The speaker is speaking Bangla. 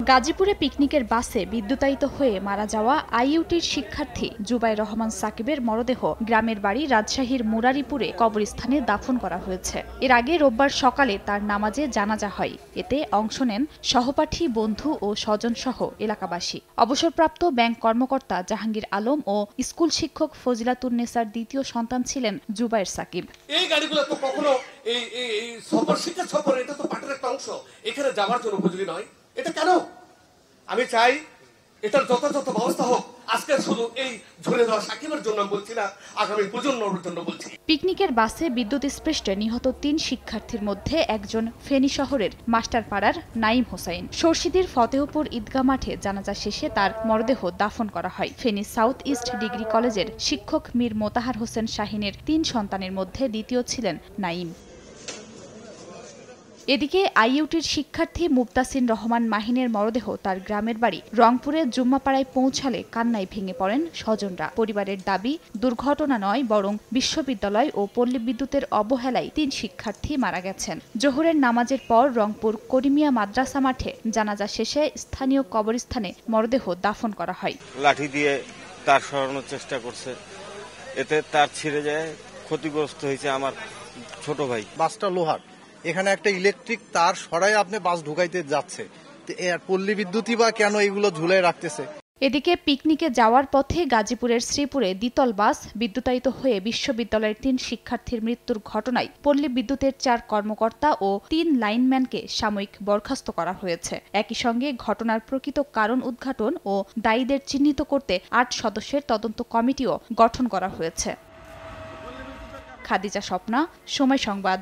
গাজীপুরে পিকনিকের বাসে বিদ্যুতায়িত হয়ে মারা যাওয়া আইইউটির শিক্ষার্থী জুবাইর রহমান সাকিবের মরদেহ গ্রামের বাড়ি রাজশাহীর মুরারীপুরে কবরস্থানে দাফন করা হয়েছে। এর আগে রোববার সকালে তার নামাজে জানাজা হয়। এতে অংশ নেন সহপাঠী, বন্ধু ও স্বজনসহ এলাকাবাসী। অবসরপ্রাপ্ত ব্যাংক কর্মকর্তা জাহাঙ্গীর আলম ও স্কুল শিক্ষক ফজিলাতুন্নেসার দ্বিতীয় সন্তান ছিলেন জুবাইর সাকিব। এই গাড়িগুলো তো কখনো এই সফর শীতের সফর, এটা তো পাটের একটা অংশ, এখানে যাওয়ার জন্য উপযোগী নয়। এটা কেন? আমি চাই এটার যথাযথ ব্যবস্থা হোক। আজকে শুধু এই ঝরে যাওয়া সাকিবের জন্য বলছি না, আগামী প্রজন্মের জন্য বলছি। পিকনিকের বাসে বিদ্যুৎ স্পৃষ্টে নিহত 3 শিক্ষার্থীর মধ্যে একজন ফেনী শহরের মাস্টারপাড়ার নাইম হোসাইন। সরসিদির ফতেহপুর ঈদগাহ মাঠে জানাজা শেষে তার মরদেহ দাফন করা হয়। ফেনী সাউথ ইস্ট ডিগ্রি কলেজের শিক্ষক মীর মোতাহার হোসেন শাহিনের 3 সন্তানের মধ্যে দ্বিতীয় ছিলেন নাইম। এদিকে আইইউটির শিক্ষার্থী মুবতাসির রহমান মাহিনের মরদেহ তার গ্রামের বাড়ি রংপুরের জুম্মাপাড়ায় পৌঁছালে কান্নায় ভেঙে পড়েন স্বজনরা। পরিবারের দাবি, দুর্ঘটনা নয় বরং বিশ্ববিদ্যালয় ও পল্লী বিদ্যুতের অবহেলায় 3 শিক্ষার্থী মারা গেছেন। জোহরের নামাজের পর রংপুর করিমিয়া মাদ্রাসা মাঠে জানাজা শেষে স্থানীয় কবরস্থানে মরদেহ দাফন করা হয়। লাঠি দিয়ে তার সরানোর চেষ্টা করছে, এতে তার ছিঁড়ে যায়, ক্ষতিগ্রস্ত হয়েছে আমার ছোট ভাই। বাসটা লোহার, এখানে একটা ইলেকট্রিক তার সরাই আপনি বাস ঢুকাইতে যাচ্ছে, পল্লী বিদ্যুৎই বা কেন এগুলো ঝুলাই রাখতেছে। এদিকে পিকনিকে যাওয়ার পথে গাজীপুরের শ্রীপুরে দ্বিতল বাস বিদ্যুতায়িত হয়ে বিশ্ববিদ্যালয়ের 3 শিক্ষার্থীর মৃত্যুর ঘটনায় পল্লী বিদ্যুতের 4 কর্মকর্তা ও 3 লাইনম্যানকে সাময়িক বরখাস্ত করা হয়েছে। একই সঙ্গে ঘটনার প্রকৃত কারণ উদ্ঘাটন ও দায়ীদের চিহ্নিত করতে 8 সদস্যের তদন্ত কমিটিও গঠন করা হয়েছে। খাদিজা স্বপ্না, সময় সংবাদ।